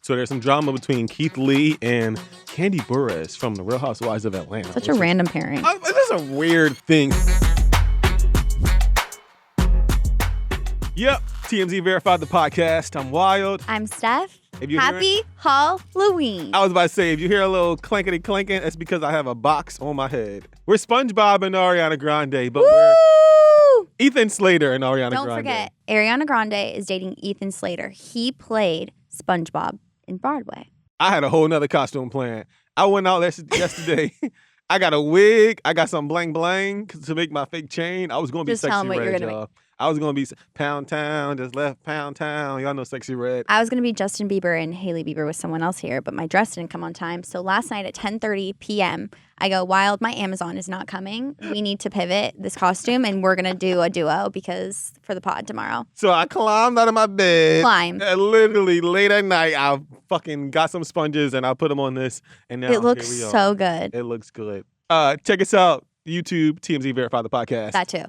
So there's some drama between Keith Lee and Kandi Burruss from The Real Housewives of Atlanta. Such a random pairing. That's a weird thing. Yep, TMZ verified the podcast. I'm Wild. I'm Steph. If Happy Halloween. I was about to say, if you hear a little clankety clanking, it's because I have a box on my head. We're SpongeBob and Ariana Grande, but we're Ethan Slater and Ariana Grande. Don't forget, Ariana Grande is dating Ethan Slater. He played SpongeBob in Broadway. I had a whole nother costume plan. I went out yesterday. I got a wig. I got some bling bling to make my fake chain. I was going to be Just tell Sexy them what Red, you're gonna y'all. I was going to be Pound Town, just left Pound Town. Y'all know Sexy Red. I was going to be Justin Bieber and Hailey Bieber with someone else here, but my dress didn't come on time. So last night at 10:30 p.m., I go, Wild, my Amazon is not coming. We need to pivot this costume, and we're going to do a duo because for the pod tomorrow. So I climbed out of my bed. Climb. And literally late at night, I fucking got some sponges and I put them on this. And now It looks here we are. so good. It looks good. Check us out. YouTube, TMZ Verify the Podcast. That too.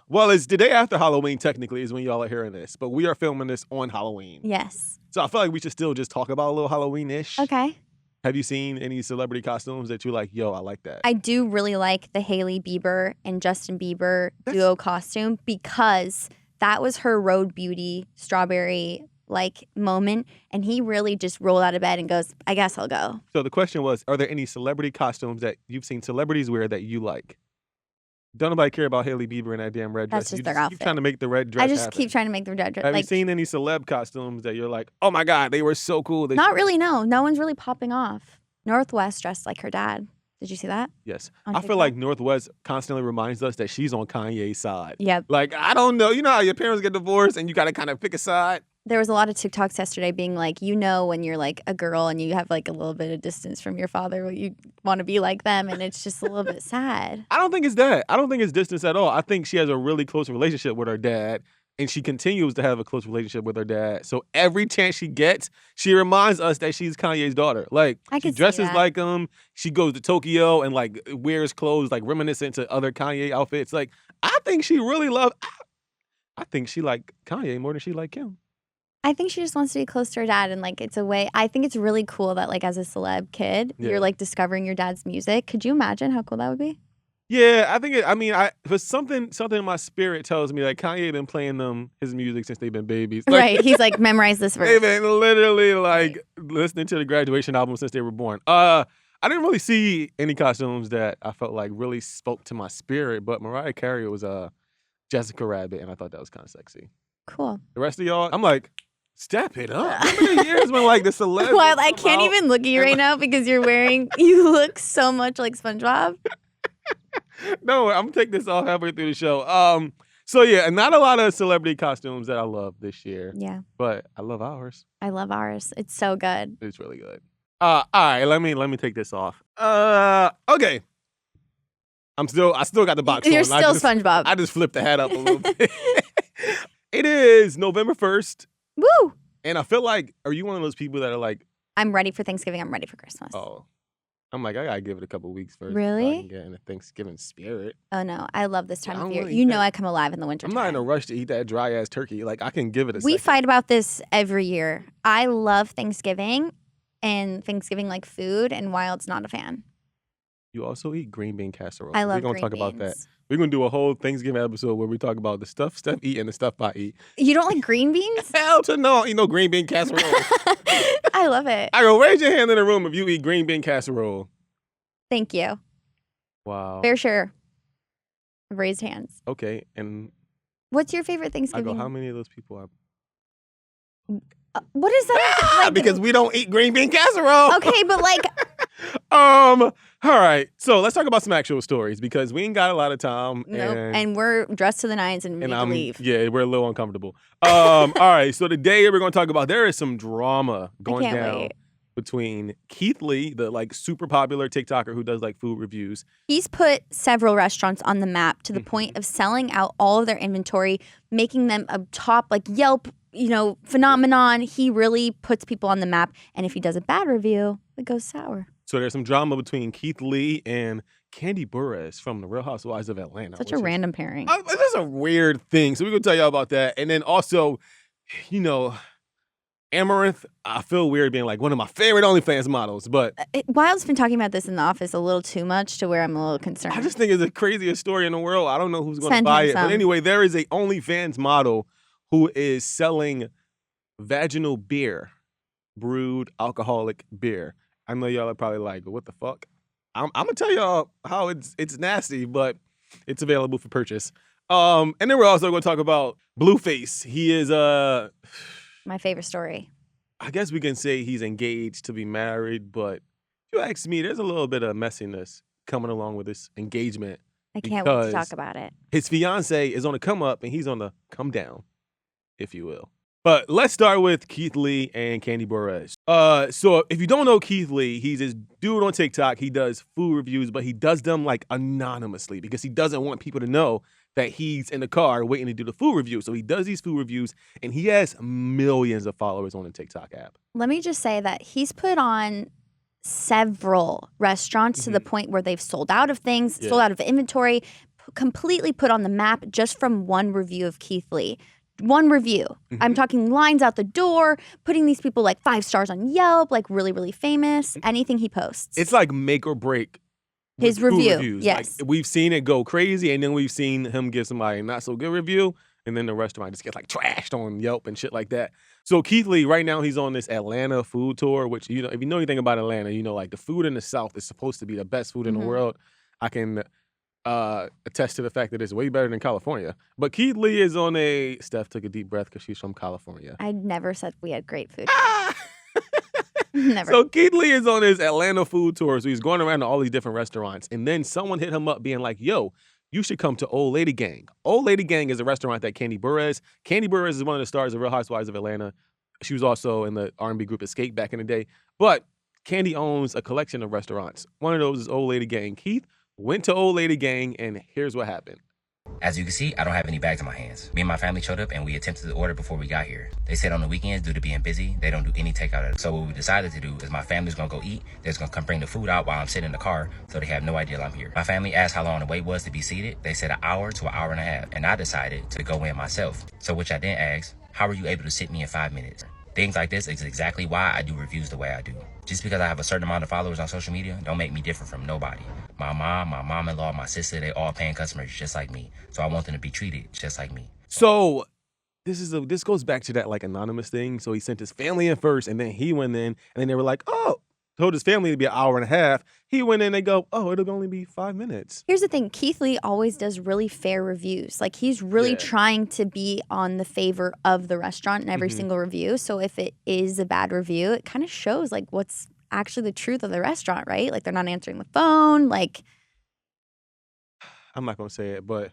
Well, it's the day after Halloween, technically, is when y'all are hearing this. But we are filming this on Halloween. Yes. So I feel like we should still just talk about a little Halloween-ish. Okay. Have you seen any celebrity costumes that you're like, yo, I like that? I do really like the Hailey Bieber and Justin Bieber duo costume because that was her road beauty strawberry moment, and he really just rolled out of bed and goes, I guess I'll go. So the question was, are there any celebrity costumes that you've seen celebrities wear that you like? Don't nobody care about Hailey Bieber in that damn red dress. That's just You their keep outfit. trying to make the red dress I just happen. keep trying to make the red dress. Have you seen any celeb costumes that you're like, oh my God, they were so cool? Not really, no. No one's really popping off. Northwest dressed like her dad. Did you see that? Yes. On I feel TikTok? like Northwest constantly reminds us that she's on Kanye's side. Yep. Like, I don't know. You know how your parents get divorced and you got to kind of pick a side? There was a lot of TikToks yesterday being like, when you're like a girl and you have like a little bit of distance from your father, you want to be like them, and it's just a little bit sad. I don't think it's that. I don't think it's distance at all. I think she has a really close relationship with her dad, and she continues to have a close relationship with her dad. So every chance she gets, she reminds us that she's Kanye's daughter. Like, I she can see dresses that. like him. She goes to Tokyo and like wears clothes like reminiscent to other Kanye outfits. Like, I think she really I think she like Kanye more than she like him. I think she just wants to be close to her dad, and it's a way. I think it's really cool that as a celeb kid, Yeah. you're discovering your dad's music. Could you imagine how cool that would be? Yeah, I think for something in my spirit tells me like Kanye been playing his music since they've been babies. Like, Right. He's memorize this verse. they've been literally listening to the graduation album since they were born. I didn't really see any costumes that I felt like really spoke to my spirit, but Mariah Carey was Jessica Rabbit, and I thought that was kind of sexy. Cool. The rest of y'all, I'm like, step it up. Remember the years when the celebrities Wild, I come can't out? even look at you right now because you look so much like SpongeBob. No, I'm gonna take this all halfway through the show. So yeah, not a lot of celebrity costumes that I love this year. Yeah. But I love ours. I love ours. It's so good. It's really good. All right, let me take this off. Okay. I still got the box You're on. still SpongeBob. I just flipped the hat up a little bit. It is November 1st. Woo! And I feel like, are you one of those people that are like, I'm ready for Thanksgiving. I'm ready for Christmas. oh, I'm like, I gotta give it a couple weeks first. Really? So I can get in the Thanksgiving spirit. Oh, no. I love this time I of don't year. really You eat know that. I come alive in the winter I'm time. not in a rush to eat that dry ass turkey. Like, I can give it a We second. fight about this every year. I love Thanksgiving and Thanksgiving food, and Wild's not a fan. You also eat green bean casserole. I love We're gonna green talk about that. beans. We're gonna do a whole Thanksgiving episode where we talk about the stuff Steph eat and the stuff I eat. You don't like green beans? Hell to no, you know green bean casserole. I love it. I go, raise your hand in the room if you eat green bean casserole. Thank you. Wow. Fair share of raised hands. Okay, and What's your favorite I Thanksgiving? go, how many of those people are? What is that? Because we don't eat green bean casserole. Okay, but All right. So let's talk about some actual stories because we ain't got a lot of time. nope. And we're dressed to the nines and we need to leave. Yeah, we're a little uncomfortable. All right. So today we're going to talk about there is some drama going can't down wait. between Keith Lee, the super popular TikToker who does food reviews. He's put several restaurants on the map to the point of selling out all of their inventory, making them a top Yelp, phenomenon. He really puts people on the map. And if he does a bad review, it goes sour. So there's some drama between Keith Lee and Kandi Burruss from The Real Housewives of Atlanta. Such a random pairing. That's a weird thing. So we're going to tell y'all about that. And then also, Amaranth, I feel weird being like one of my favorite OnlyFans models, but Wild's been talking about this in the office a little too much to where I'm a little concerned. I just think it's the craziest story in the world. I don't know who's going to Send buy him it. But some. anyway, there is a OnlyFans model who is selling vaginal beer, brewed alcoholic beer. I know y'all are probably like, what the fuck? I'm gonna tell y'all how it's nasty, but it's available for purchase. And then we're also going to talk about Blueface. He is My favorite story. I guess we can say he's engaged to be married, but if you ask me, there's a little bit of messiness coming along with this engagement. I can't wait to Because talk about it. His fiance is on the come up and he's on the come down, if you will. But let's start with Keith Lee and Kandi Burruss. So if you don't know Keith Lee, he's this dude on TikTok. He does food reviews, but he does them like anonymously because he doesn't want people to know that he's in the car waiting to do the food review. So he does these food reviews and he has millions of followers on the TikTok app. Let me just say that he's put on several restaurants to the point where they've sold out of things, sold out of inventory, completely put on the map just from one review of Keith Lee. One review. I'm talking lines out the door, putting these people like 5 stars on Yelp, like really, really famous. Anything he posts. It's like make or break his food review. reviews. Yes. Like, we've seen it go crazy, and then we've seen him give somebody a not so good review, and then the restaurant just gets like trashed on Yelp and shit like that. So Keith Lee, right now, he's on this Atlanta food tour, which, you know, if you know anything about Atlanta, you know, like the food in the South is supposed to be the best food in the world. I can attest to the fact that it's way better than California. But Keith Lee is on a... Steph took a deep breath because she's from California. I never said we had great food. Never. So Keith Lee is on his Atlanta food tour. So he's going around to all these different restaurants. And then someone hit him up being like, yo, you should come to Old Lady Gang. Old Lady Gang is a restaurant that Kandi Burruss. Kandi Burruss is one of the stars of Real Housewives of Atlanta. She was also in the R&B group Escape back in the day. But Kandi owns a collection of restaurants. One of those is Old Lady Gang. Keith went to Old Lady Gang, and here's what happened. As you can see, I don't have any bags in my hands. Me and my family showed up and we attempted to order before we got here. They said on the weekends, due to being busy, they don't do any takeout. So what we decided to do is my family's gonna go eat. They're just gonna come bring the food out while I'm sitting in the car, so they have no idea I'm here. My family asked how long the wait was to be seated. They said an hour to an hour and a half, and I decided to go in myself. So which I then asked, how were you able to sit me in 5 minutes? Things like this is exactly why I do reviews the way I do. Just because I have a certain amount of followers on social media don't make me different from nobody. My mom, my mom-in-law, my sister, they all paying customers just like me. So I want them to be treated just like me. So this goes back to that like anonymous thing. So he sent his family in first, and then he went in, and then they were like, oh, told his family to be an hour and a half. He went in, they go, oh, it'll only be 5 minutes. Here's the thing. Keith Lee always does really fair reviews. Like, he's really trying to be on the favor of the restaurant in every single review. So if it is a bad review, it kind of shows like what's actually the truth of the restaurant, right? Like, they're not answering the phone. Like, I'm not going to say it, but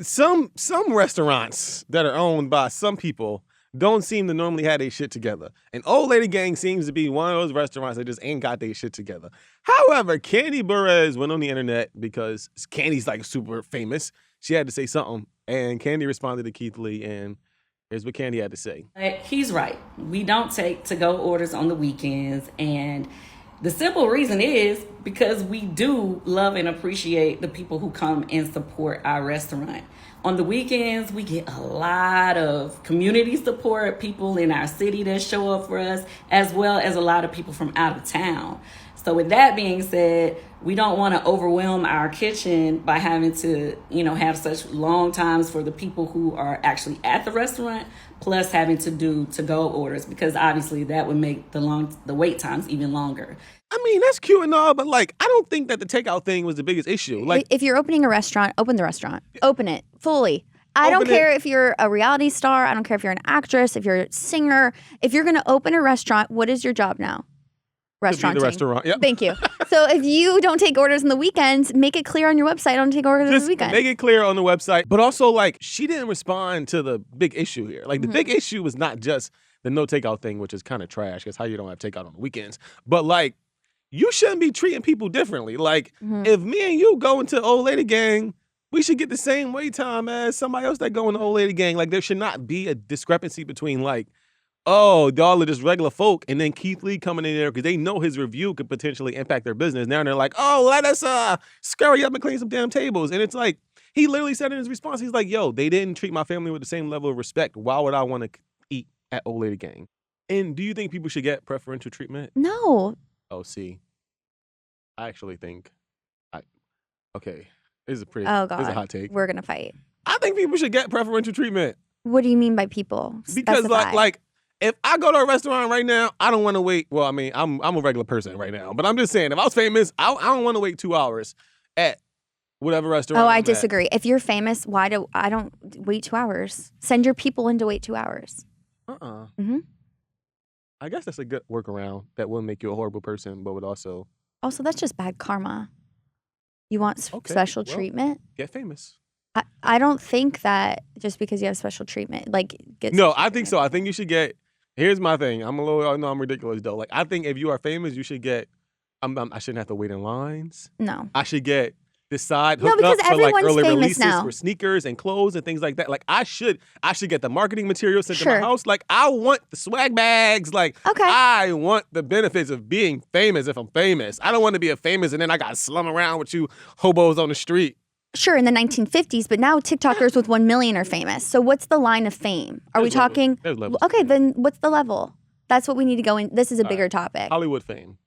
some restaurants that are owned by some people don't seem to normally have their shit together. And Old Lady Gang seems to be one of those restaurants that just ain't got their shit together. However, Kandi Burruss went on the internet because Kandi's like super famous. She had to say something, and Kandi responded to Keith Lee, and here's what Kandi had to say. He's right. We don't take to-go orders on the weekends, and the simple reason is because we do love and appreciate the people who come and support our restaurant. On the weekends, we get a lot of community support, people in our city that show up for us, as well as a lot of people from out of town. So with that being said, we don't want to overwhelm our kitchen by having to, have such long times for the people who are actually at the restaurant, plus having to do to-go orders, because obviously that would make the wait times even longer. I mean, that's cute and all, but like, I don't think that the takeout thing was the biggest issue. Like, if you're opening a restaurant, open the restaurant. Open it fully. I don't care if you're a reality star. I don't care if you're an actress, if you're a singer. If you're going to open a restaurant, what is your job now? Restaurant. The restaurant. Yep. Thank you. So if you don't take orders on the weekends, make it clear on your website. Don't take orders on the weekend. Make it clear on the website. But also, like, she didn't respond to the big issue here. Like, the big issue was not just the no takeout thing, which is kind of trash, because how you don't have takeout on the weekends. But like, you shouldn't be treating people differently. Like, if me and you go into Old Lady Gang, we should get the same wait time as somebody else that go in the Old Lady Gang. Like, there should not be a discrepancy between like, oh, y'all are just regular folk, and then Keith Lee coming in there because they know his review could potentially impact their business. Now they're like, oh, let us scurry up and clean some damn tables. And it's like, he literally said in his response, he's like, yo, they didn't treat my family with the same level of respect. Why would I want to eat at Old Lady Gang? And do you think people should get preferential treatment? No. Oh, see, I actually think, okay, this is Oh this is a God. hot take. We're gonna fight. I think people should get preferential treatment What do you mean by people? because, Specify. like, if I go to a restaurant right now, I don't want to wait. Well, I mean, I'm a regular person right now, but I'm just saying, if I was famous, I don't want to wait 2 hours at whatever restaurant. Oh, I I'm at. disagree. If you're famous, I don't wait 2 hours. Send your people in to wait 2 hours. Mhm. I guess that's a good workaround that will make you a horrible person, but would also Also, that's just bad karma. You want special well, treatment? get famous. I don't think that just because you have special treatment, like get. No, special I think so. treatment. I think you should get. Here's my thing. I know I'm ridiculous though. Like, I think if you are famous, you should get. I shouldn't have to wait in lines. No. I should get decide No, hook because up for like everyone's early famous releases now. for sneakers and clothes and things like that. Like, I should get the marketing material sent to Sure. my house. Like, I want the swag bags. Like, Okay. I want the benefits of being famous if I'm famous. I don't want to be a famous and then I got to slum around with you hobos on the street. Sure, in the 1950s, but now TikTokers with 1 million are famous. So what's the line of fame? Are we There's levels. talking? There's levels. Okay, then what's the level? That's what we need to go in. This is a bigger topic. Hollywood fame.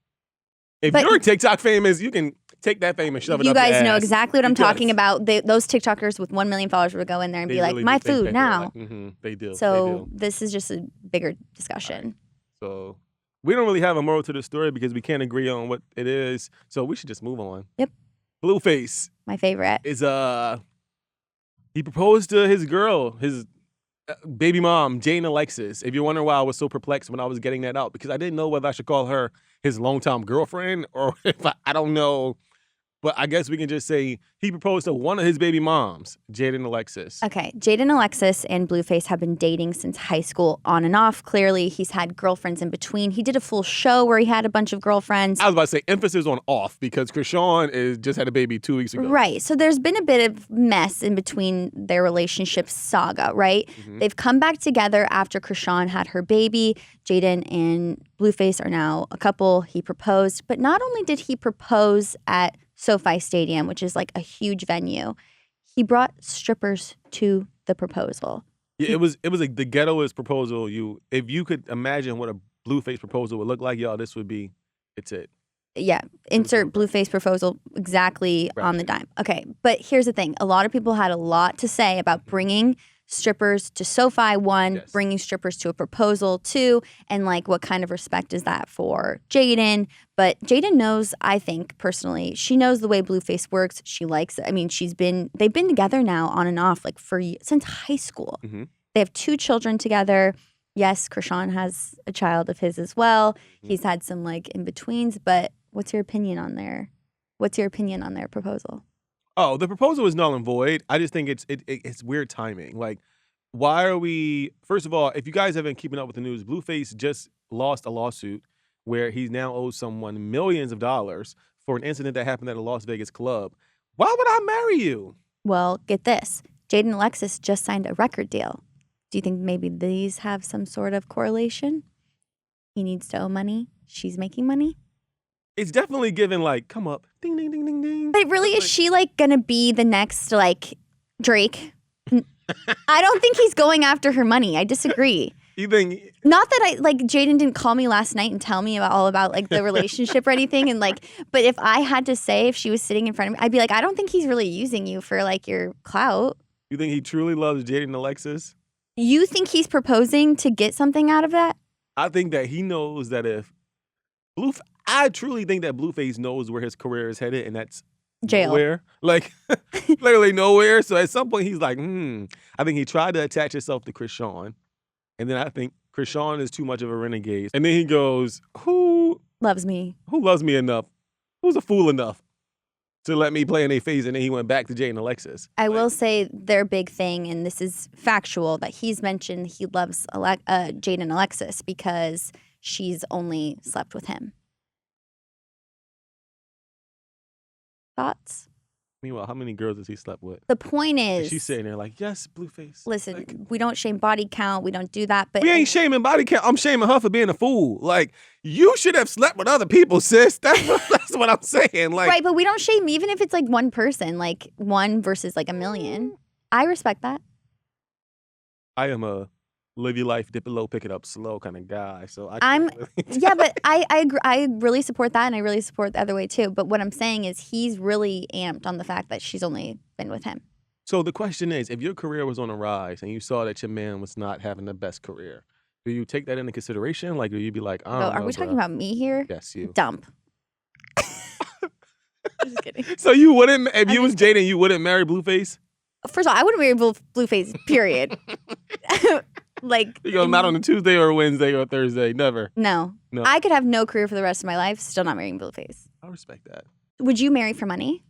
If But- you're TikTok famous, you can take that fame and shove it You up your guys know ass. exactly what I'm Because talking about. Those TikTokers with 1 million followers would go in there and they be like, really my do think food that now. they're like, they do. So this is just a bigger discussion. So we don't really have a moral to the story because we can't agree on what it is. So we should just move on. Yep. Blueface My favorite. is he proposed to his girl, his baby mom, Jane Alexis. If you're wondering why I was so perplexed when I was getting that out, because I didn't know whether I should call her his longtime girlfriend or if I don't know. But I guess we can just say he proposed to one of his baby moms, Jaden Alexis. Okay, Jaden Alexis and Blueface have been dating since high school, on and off. Clearly, he's had girlfriends in between. He did a full show where he had a bunch of girlfriends. I was about to say emphasis on off because Krishan just had a baby 2 weeks ago. Right. So there's been a bit of mess in between their relationship saga, right? Mm-hmm. They've come back together after Krishan had her baby. Jaden and Blueface are now a couple. He proposed. But not only did he propose at SoFi Stadium, which is like a huge venue, he brought strippers to the proposal. Yeah, it was like the ghettoest proposal. If you could imagine what a Blueface proposal would look like, y'all, this would be it's it. Yeah, insert Blueface proposal exactly on the dime. Okay, but here's the thing. A lot of people had a lot to say about bringing strippers to SoFi, one, Yes. bringing strippers to a proposal, two, and like what kind of respect is that for Jaden? But Jaden knows, I think, personally, she knows the way Blueface works. She likes it. I mean, they've been together now on and off like since high school. Mm-hmm. They have 2 children together. Yes, Krishan has a child of his as well. Mm-hmm. He's had some like in-betweens, but what's your opinion on their proposal? Oh, the proposal is null and void. I just think it's weird timing. Like, why are we? First of all, if you guys have been keeping up with the news, Blueface just lost a lawsuit where he now owes someone millions of dollars for an incident that happened at a Las Vegas club. Why would I marry you? Well, get this. Jaden Alexis just signed a record deal. Do you think maybe these have some sort of correlation? He needs to owe money. She's making money. It's definitely given like, come up, ding, ding, ding, ding, ding. But really, is she like gonna be the next like Drake? I don't think he's going after her money. I disagree. You think? Not that I like Jaden didn't call me last night and tell me all about like the relationship or anything. And like, but if I had to say, if she was sitting in front of me, I'd be like, I don't think he's really using you for like your clout. You think he truly loves Jaden Alexis? You think he's proposing to get something out of that? I think that he knows that if I truly think that Blueface knows where his career is headed, and that's Jail. nowhere. Like, literally nowhere. So at some point, he's like, I think he tried to attach himself to Krishan. And then I think Krishan is too much of a renegade. And then he goes, who Loves me. loves me enough? Who's a fool enough to let me play in a phase? And then he went back to Jane and Alexis. I will say their big thing, and this is factual, that he's mentioned he loves Jade and Alexis because she's only slept with him. Thoughts? Meanwhile, how many girls has he slept with? The point And is, she's sitting there like, yes, Blueface. listen, Like, we don't shame body count. We don't do that. But we ain't shaming body count. I'm shaming her for being a fool. Like, you should have slept with other people, sis. That's what I'm saying. Like, right, but we don't shame even if it's like one person, like one versus like a million. I respect that. I am a live your life, dip it low, pick it up slow kind of guy. So yeah, but I agree, I really support that, and I really support the other way too. But what I'm saying is he's really amped on the fact that she's only been with him. So the question is, if your career was on a rise and you saw that your man was not having the best career, do you take that into consideration? Like, do you be like, I don't know, Are we talking about me here? Yes, you. Dump. I'm just kidding. So you wouldn't, if you was dating, you wouldn't marry Blueface? First of all, I wouldn't marry Blueface, period. Like, You go not on a Tuesday or a Wednesday or a Thursday, never. No. I could have no career for the rest of my life, still not marrying Blueface. I respect that. Would you marry for money?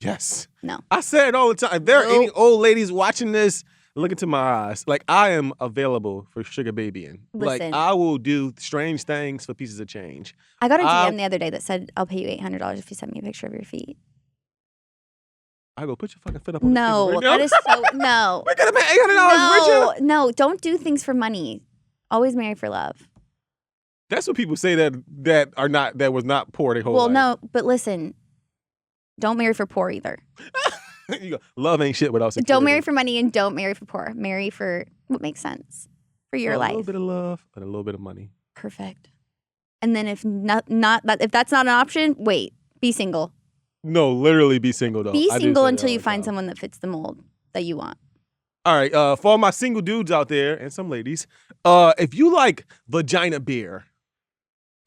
Yes. No. I say it all the time. If there are any old ladies watching this, look into my eyes. Like, I am available for sugar babying. Like, Listen. I will do strange things for pieces of change. I got a DM the other day that said, I'll pay you $800 if you send me a picture of your feet. I go, put your fucking foot up on the No, table right now. that is so, no. We're gonna pay $800 richer. No, don't do things for money. Always marry for love. That's what people say that was not poor their whole Well, life. no, but listen, don't marry for poor either. You go, love ain't shit without security. Don't marry for money and don't marry for poor. Marry for what makes sense for your life. A little bit of love and a little bit of money. Perfect. And then if if that's not an option, wait, be single. No, literally be single though. Be I do single say until that you all the find time. someone that fits the mold that you want. All right, for all my single dudes out there and some ladies, if you like vagina beer,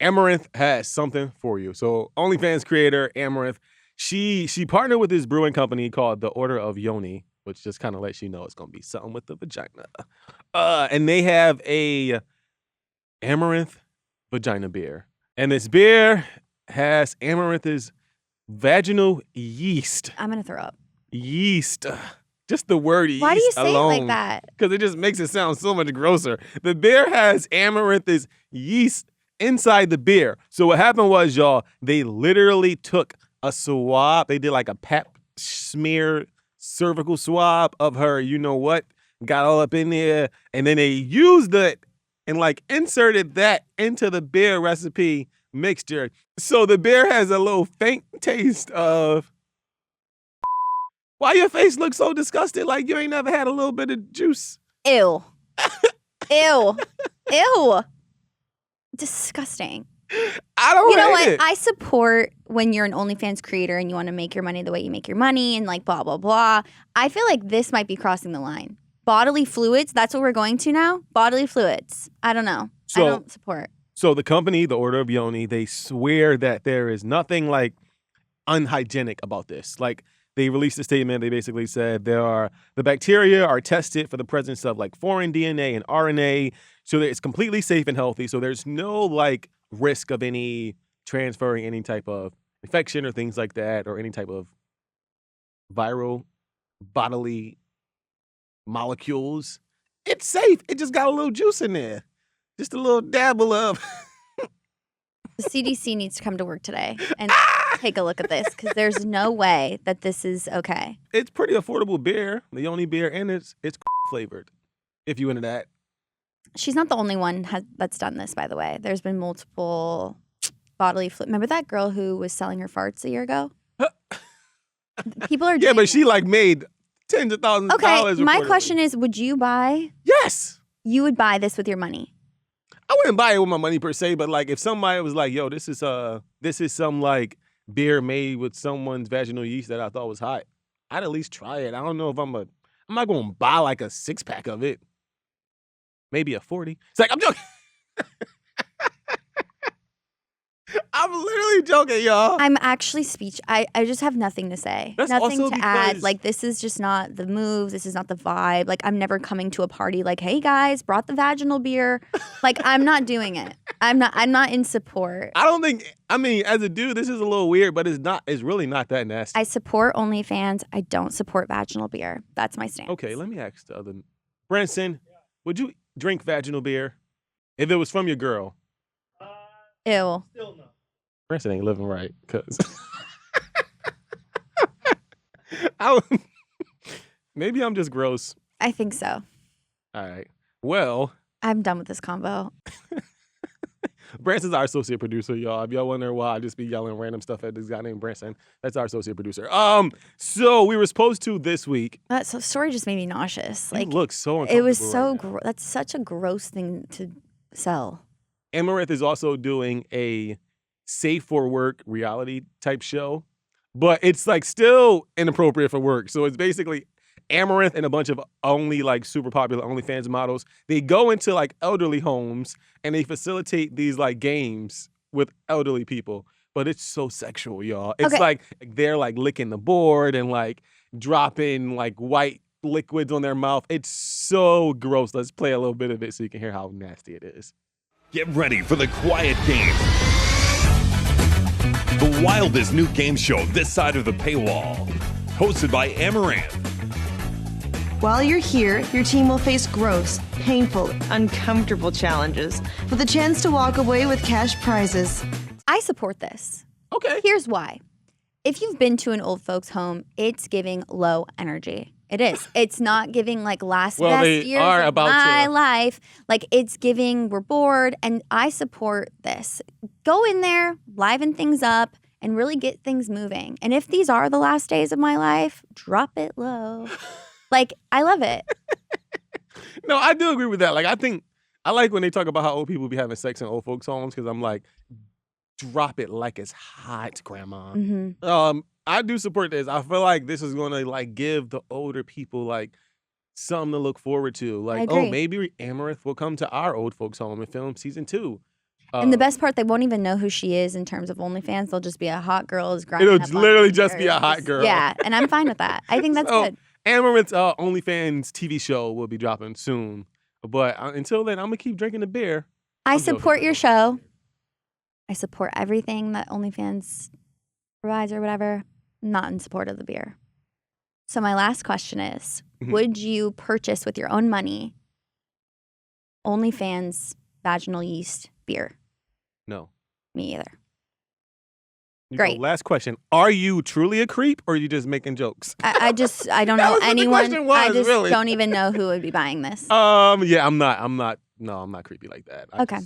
Amaranth has something for you. So OnlyFans creator Amaranth, she partnered with this brewing company called the Order of Yoni, which just kind of lets you know it's gonna be something with the vagina. And they have a Amaranth vagina beer, and this beer has Amaranth's vaginal yeast. I'm gonna throw up. Yeast. Just the word yeast Why do you say alone, it like that? because it just makes it sound so much grosser. The beer has Amaranth's yeast inside the beer. So what happened was, y'all, they literally took a swab. They did like a pap smear cervical swab of her, you know what, got all up in there, and then they used it and like inserted that into the beer recipe mixture. So the beer has a little faint taste of... Why your face looks so disgusted? Like you ain't never had a little bit of juice. Ew. Ew. Ew. Disgusting. I don't You know hate what? it. I support when you're an OnlyFans creator and you want to make your money the way you make your money and like blah, blah, blah. I feel like this might be crossing the line. Bodily fluids, that's what we're going to now? Bodily fluids. I don't know. I don't support. So the company, the Order of Yoni, they swear that there is nothing like unhygienic about this. Like they released a statement. They basically said the bacteria are tested for the presence of like foreign DNA and RNA. So that it's completely safe and healthy. So there's no like risk of any transferring any type of infection or things like that, or any type of viral bodily molecules. It's safe. It just got a little juice in there. Just a little dabble of. The CDC needs to come to work today and take a look at this because there's no way that this is okay. It's pretty affordable beer, the Yoni beer, and it's flavored. If you into that. She's not the only one that's done this, by the way. There's been multiple bodily fluid. Remember that girl who was selling her farts a year ago? People are Yeah, doing but she like made tens of thousands of dollars. Okay, my question is, would you buy? Yes. You would buy this with your money. I wouldn't buy it with my money per se, but like if somebody was like, "Yo, this is some like beer made with someone's vaginal yeast that I thought was hot," I'd at least try it. I don't know if I'm not gonna buy like a 6-pack of it. Maybe a 40. It's like I'm joking. I'm literally joking, y'all. I'm actually I just have nothing to say. That's nothing also to add. because- Like this is just not the move. This is not the vibe. Like I'm never coming to a party like, hey guys, brought the vaginal beer. Like I'm not doing it. I'm not in support. I mean, as a dude, this is a little weird, but it's really not that nasty. I support OnlyFans. I don't support vaginal beer. That's my stance. Okay, let me ask the other. Branson, would you drink vaginal beer if it was from your girl? Ew. Branson ain't living right, cause maybe I'm just gross. I think so. All right. Well, I'm done with this combo. Branson's our associate producer, y'all. If y'all wonder why I just be yelling random stuff at this guy named Branson, that's our associate producer. So we were supposed to this week. That story just made me nauseous. You Like, look so uncomfortable. it was so right now. that's such a gross thing to sell. Amaranth is also doing a safe for work reality type show, but it's like still inappropriate for work. So it's basically Amaranth and a bunch of only like super popular OnlyFans models. They go into like elderly homes and they facilitate these like games with elderly people. But it's so sexual, y'all. It's Okay. like they're like licking the board and like dropping like white liquids on their mouth. It's so gross. Let's play a little bit of it so you can hear how nasty it is. Get ready for the Quiet Game. The wildest new game show this side of the paywall. Hosted by Amaranth. While you're here, your team will face gross, painful, uncomfortable challenges with a chance to walk away with cash prizes. I support this. Okay. Here's why. If you've been to an old folks home, it's giving low energy. It is. It's not giving like last Well, best they years are of about my to. life. Like it's giving we're bored, and I support this. Go in there, liven things up, and really get things moving. And if these are the last days of my life, drop it low. Like I love it. No, I do agree with that. Like, I like when they talk about how old people be having sex in old folks' homes because I'm like, drop it like it's hot, Grandma. Mm-hmm. I do support this. I feel like this is gonna like give the older people like something to look forward to. Like, oh, agree. maybe Amaranth will come to our old folks' home and film season 2. And the best part, they won't even know who she is in terms of OnlyFans. They'll just be a hot girl who's grinding. It'll up on literally Tinder. just be a hot girl. Yeah, and I'm fine with that. I think that's So, good. Amaranth's OnlyFans TV show will be dropping soon. But until then, I'm going to keep drinking the beer. I I'm joking. support your show. I support everything that OnlyFans provides or whatever. I'm not in support of the beer. So my last question is, Mhm. would you purchase with your own money OnlyFans Vaginal Yeast beer? No. Me either. You Great. Go, last question. Are you truly a creep or are you just making jokes? I don't That know was what the anyone. question was, I just really. don't even know who would be buying this. Yeah, I'm not creepy like that. Okay.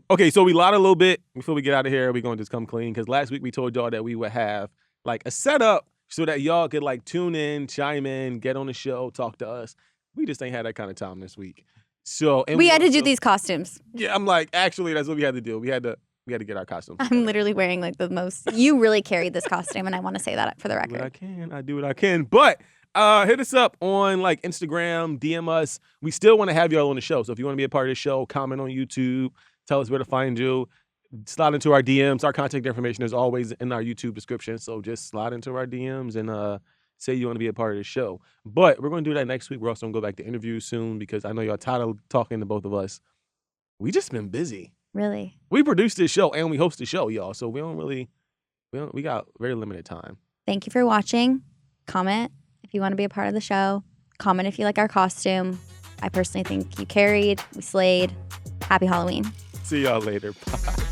Okay, so we lied a little bit before we get out of here. We're going to just come clean because last week we told y'all that we would have like a setup so that y'all could like tune in, chime in, get on the show, talk to us. We just ain't had that kind of time this week. So and We had to do also- these costumes. Yeah, I'm like, actually, that's what we had to do. We had to get our costumes. I'm literally wearing like the most. You really carried this costume, and I want to say that for the I do what I record. can. I do what I can. But hit us up on like Instagram, DM us. We still want to have y'all on the show. So if you want to be a part of the show, comment on YouTube, tell us where to find you. Slide into our DMs. Our contact information is always in our YouTube description. So just slide into our DMs and say you want to be a part of the show. But we're going to do that next week. We're also going to go back to interviews soon because I know y'all tired of talking to both of us. We just been busy. Really. We produce this show and we host the show, y'all. So we got very limited time. Thank you for watching. Comment if you want to be a part of the show. Comment if you like our costume. I personally think you carried. We slayed. Happy Halloween. See y'all later. Bye.